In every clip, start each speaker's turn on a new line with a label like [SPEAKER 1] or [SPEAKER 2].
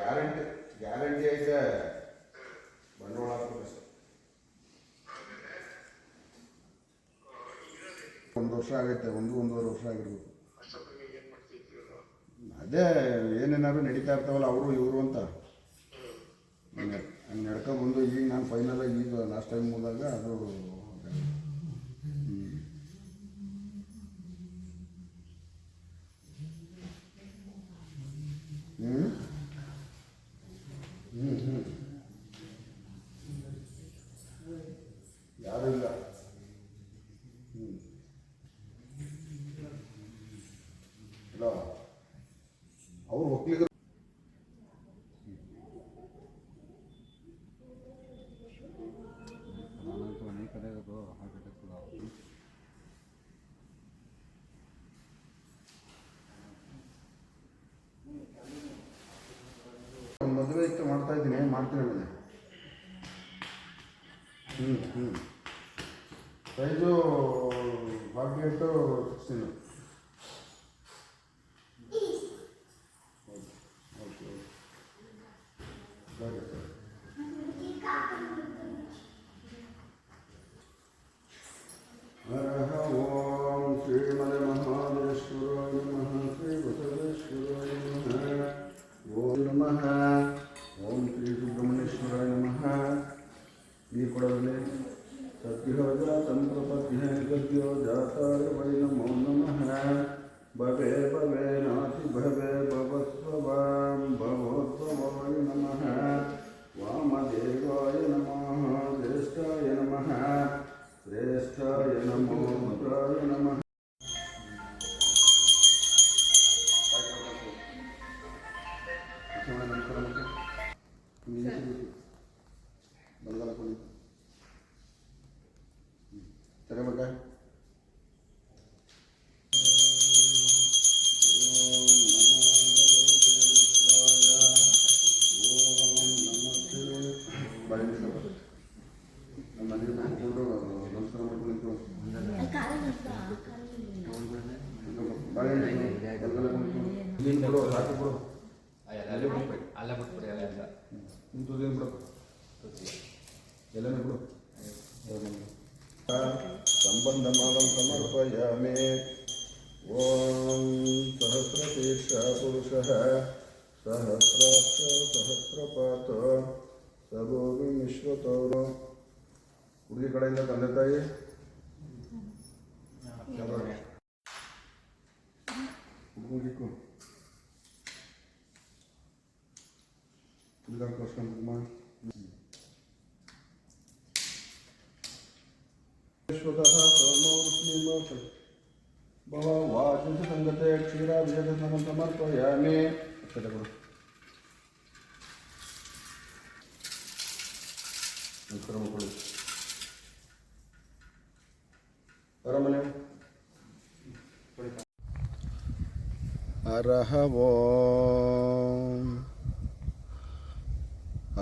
[SPEAKER 1] Guarantee guarantee ಐತೆ ಬಂಡವಾಳ ಹಾಕಬೇಕು. ಒಂದು ವರ್ಷ ಆಗೈತೆ, ಒಂದೂವರೆ ವರ್ಷ ಆಗಿರ್ಬೇಕು. ಅದೇ ಏನೇನಾದ್ರು ನಡೀತಾ ಇರ್ತಾವಲ್ಲ ಅವರು ಇವರು ಅಂತ ಹಂಗೆ ನಡ್ಕೊಬಂದು ಈಗ ನಾನು ಫೈನಲಾಗಿ ಈಗ ಲಾಸ್ಟ್ ಟೈಮ್ ಹೋದಾಗ ಅದು ಯಾರೂ ಇಲ್ಲ. ಇಲ್ಲ ಅವರು ಒಕ್ಕಲಿಗರು ಮದುವೆ ಇತ್ತು ಮಾಡ್ತಾ ಇದ್ದೀನಿ, ಮಾಡ್ತೀನಿ ಆಮೇಲೆ. ಪ್ರೈಸು 48 16. ಓಕೆ ಸರಿ ಸರಿ. ಓಂ ಶ್ರೀ ಮಲೆ ಮಹಾದೇಶ್ವರಾಯ ನಮಃ, ಶ್ರೀ ಬಸವೇಶ್ವರಾಯ ನಮಃ, ಓಂ ನಮಃ, ಓಂ ಶ್ರೀ ಸುಬ್ರಹ್ಮಣ್ಯೇಶ್ವರಾಯ ನಮಃ. ಈ ಕೊಡದಲ್ಲಿ ಸತ್ಯೋ ಜಾತಂ ಪ್ರಪದ್ಯೆ ಗದ್ಯೋ ಜಾತಾಯ ವೈ ನಮೋ ನಮಃ. ಭವೆ ಭವೆ ನಾತಿ ಭವೆ ಭವಸ್ವಭಾಂ ಭವೋದ್ಭವಾಯ ನಮಃ. ವಾಮದೇವಾಯ ನಮಃ, ಜ್ಯೇಷ್ಠಾಯ ನಮಃ, ಶ್ರೇಷ್ಠಾಯ ನಮೋ ರುದ್ರಾಯ ನಮಃ. ಸರಿ ಮಗ. ಸಂಬಂಧಮಾಲಂ ಸಮರ್ಪಯಾಮಿ. ಓಂ ಸಹಸ್ರಶೀರ್ಷ ಪುರುಷಃ ಸಹಸ್ರಾಕ್ಷ ಸಹಸ್ರಪಾತ ಸಭೋವಿ ವಿಶ್ವತೌರು. ಹುಡುಗಿ ಕಡೆಯಿಂದ ತಂದೆ ತಾಯಿ ಹುಡುಗಿಕ್ಕು ಹುಡುಗ ಕರ್ಸ್ಕೊಂಡ್ಮ ವಿಶ್ವತಃ ಸೋಮೌಷ್ಣಿಮ ಭವ ವಾಚನ ಸಂಗತೆ ಕ್ಷೀರ ವಿಜಯ ಸಮರ್ಪಯಾಮಿ. ಮಕ್ಕಳು ಅರಮನೆ ಅರಹ ಓಂ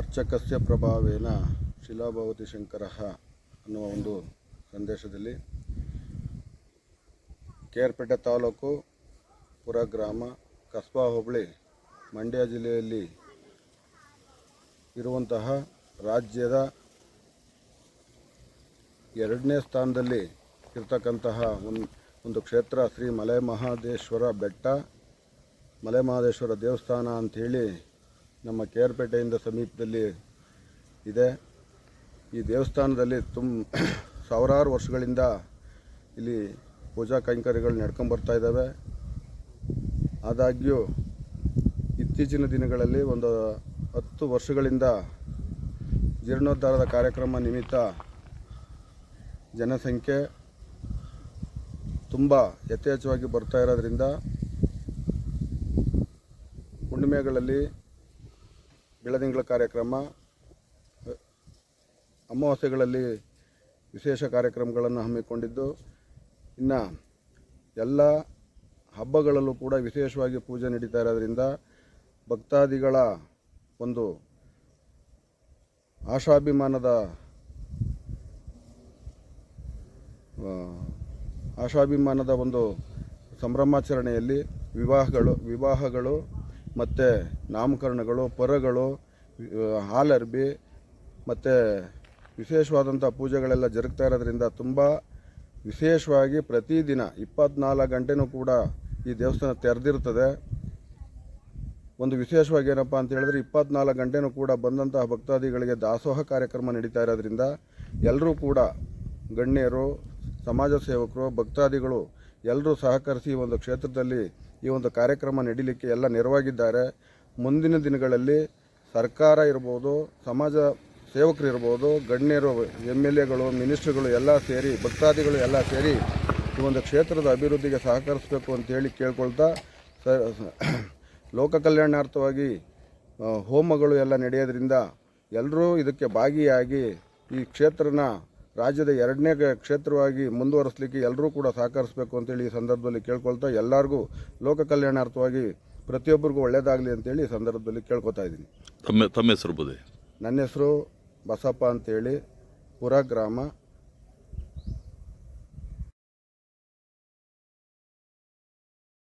[SPEAKER 1] ಅರ್ಚಕಸ್ಯ ಪ್ರಭಾವೇನ ಶಿಲಾಭವತಿ ಶಂಕರಃ ಅನ್ನುವ ಒಂದು ಸಂದೇಶದಲ್ಲಿ ಕೇರ್ಪೇಟೆ ತಾಲೂಕು ಪುರಗ್ರಾಮ ಕಸ್ಬಾ ಹೋಬಳಿ ಮಂಡ್ಯ ಜಿಲ್ಲೆಯಲ್ಲಿ ಇರುವಂತಹ ರಾಜ್ಯದ 2ನೇ ಸ್ಥಾನದಲ್ಲಿ ಇರ್ತಕ್ಕಂತಹ ಒಂದು ಕ್ಷೇತ್ರ ಶ್ರೀ ಮಲೆ ಮಹಾದೇಶ್ವರ ಬೆಟ್ಟ, ಮಲೆ ಮಹಾದೇಶ್ವರ ದೇವಸ್ಥಾನ ಅಂಥೇಳಿ ನಮ್ಮ ಕೇರ್ಪೇಟೆಯಿಂದ ಸಮೀಪದಲ್ಲಿ ಇದೆ. ಈ ದೇವಸ್ಥಾನದಲ್ಲಿ ಸಾವಿರಾರು ವರ್ಷಗಳಿಂದ ಇಲ್ಲಿ ಪೂಜಾ ಕೈಂಕರ್ಯಗಳು ನಡ್ಕೊಂಬರ್ತಾ ಇದ್ದಾವೆ. ಆದಾಗ್ಯೂ ಇತ್ತೀಚಿನ ದಿನಗಳಲ್ಲಿ ಒಂದು 10 ವರ್ಷಗಳಿಂದ ಜೀರ್ಣೋದ್ಧಾರದ ಕಾರ್ಯಕ್ರಮ ನಿಮಿತ್ತ ಜನಸಂಖ್ಯೆ ತುಂಬ ಯಥೇಚ್ಛವಾಗಿ ಬರ್ತಾ ಇರೋದ್ರಿಂದ ಹುಣ್ಣಿಮೆಗಳಲ್ಲಿ ಬೆಳದಿಂಗಳ ಕಾರ್ಯಕ್ರಮ, ಅಮಾವಾಸ್ಯೆಗಳಲ್ಲಿ ವಿಶೇಷ ಕಾರ್ಯಕ್ರಮಗಳನ್ನು ಹಮ್ಮಿಕೊಂಡಿದ್ದು, ಇನ್ನು ಎಲ್ಲ ಹಬ್ಬಗಳಲ್ಲೂ ಕೂಡ ವಿಶೇಷವಾಗಿ ಪೂಜೆ ನಡೀತಾ ಇರೋದ್ರಿಂದ ಭಕ್ತಾದಿಗಳ ಒಂದು ಆಶಾಭಿಮಾನದ ಒಂದು ಸಂಭ್ರಮಾಚರಣೆಯಲ್ಲಿ ವಿವಾಹಗಳು ಮತ್ತು ನಾಮಕರಣಗಳು, ಪರಗಳು, ಹಾಲರ್ಬಿ ಮತ್ತು ವಿಶೇಷವಾದಂಥ ಪೂಜೆಗಳೆಲ್ಲ ಜರುಗ್ತಾ ಇರೋದ್ರಿಂದ ತುಂಬ ವಿಶೇಷವಾಗಿ ಪ್ರತಿದಿನ 24 ಗಂಟೆನೂ ಕೂಡ ಈ ದೇವಸ್ಥಾನ ತೆರೆದಿರ್ತದೆ. ಒಂದು ವಿಶೇಷವಾಗಿ ಏನಪ್ಪ ಅಂತ ಹೇಳಿದ್ರೆ 24 ಗಂಟೆನೂ ಕೂಡ ಬಂದಂತಹ ಭಕ್ತಾದಿಗಳಿಗೆ ದಾಸೋಹ ಕಾರ್ಯಕ್ರಮ ನಡೀತಾ ಇರೋದ್ರಿಂದ ಎಲ್ಲರೂ ಕೂಡ ಗಣ್ಯರು, ಸಮಾಜ ಸೇವಕರು, ಭಕ್ತಾದಿಗಳು ಎಲ್ಲರೂ ಸಹಕರಿಸಿ ಈ ಒಂದು ಕ್ಷೇತ್ರದಲ್ಲಿ ಈ ಒಂದು ಕಾರ್ಯಕ್ರಮ ನಡೀಲಿಕ್ಕೆ ಎಲ್ಲ ನೆರವಾಗಿದ್ದಾರೆ. ಮುಂದಿನ ದಿನಗಳಲ್ಲಿ ಸರ್ಕಾರ ಇರ್ಬೋದು, ಸಮಾಜ ಸೇವಕರು ಇರ್ಬೋದು, ಗಣ್ಯರು, MLAಗಳು, ಮಿನಿಸ್ಟ್ರುಗಳು ಎಲ್ಲ ಸೇರಿ, ಭಕ್ತಾದಿಗಳು ಎಲ್ಲ ಸೇರಿ ಈ ಒಂದು ಕ್ಷೇತ್ರದ ಅಭಿವೃದ್ಧಿಗೆ ಸಹಕರಿಸಬೇಕು ಅಂತೇಳಿ ಕೇಳ್ಕೊಳ್ತಾ, ಲೋಕ ಕಲ್ಯಾಣಾರ್ಥವಾಗಿ ಹೋಮಗಳು ಎಲ್ಲ ನಡೆಯೋದ್ರಿಂದ ಎಲ್ಲರೂ ಇದಕ್ಕೆ ಭಾಗಿಯಾಗಿ ಈ ಕ್ಷೇತ್ರನ ರಾಜ್ಯದ 2ನೇ ಕ್ಷೇತ್ರವಾಗಿ ಮುಂದುವರಿಸಲಿಕ್ಕೆ ಎಲ್ಲರೂ ಕೂಡ ಸಹಕರಿಸಬೇಕು ಅಂತೇಳಿ ಈ ಸಂದರ್ಭದಲ್ಲಿ ಕೇಳ್ಕೊಳ್ತಾ, ಎಲ್ಲರಿಗೂ ಲೋಕ ಕಲ್ಯಾಣಾರ್ಥವಾಗಿ ಪ್ರತಿಯೊಬ್ಬರಿಗೂ ಒಳ್ಳೆಯದಾಗಲಿ ಅಂತೇಳಿ ಈ ಸಂದರ್ಭದಲ್ಲಿ ಕೇಳ್ಕೊತಾ ಇದ್ದೀನಿ.
[SPEAKER 2] ತಮ್ಮ ಹೆಸರು ಬೋಧೆ?
[SPEAKER 1] ನನ್ನ ಹೆಸರು ಬಸಪ್ಪ ಅಂತೇಳಿ, ಪುರ ಗ್ರಾಮ,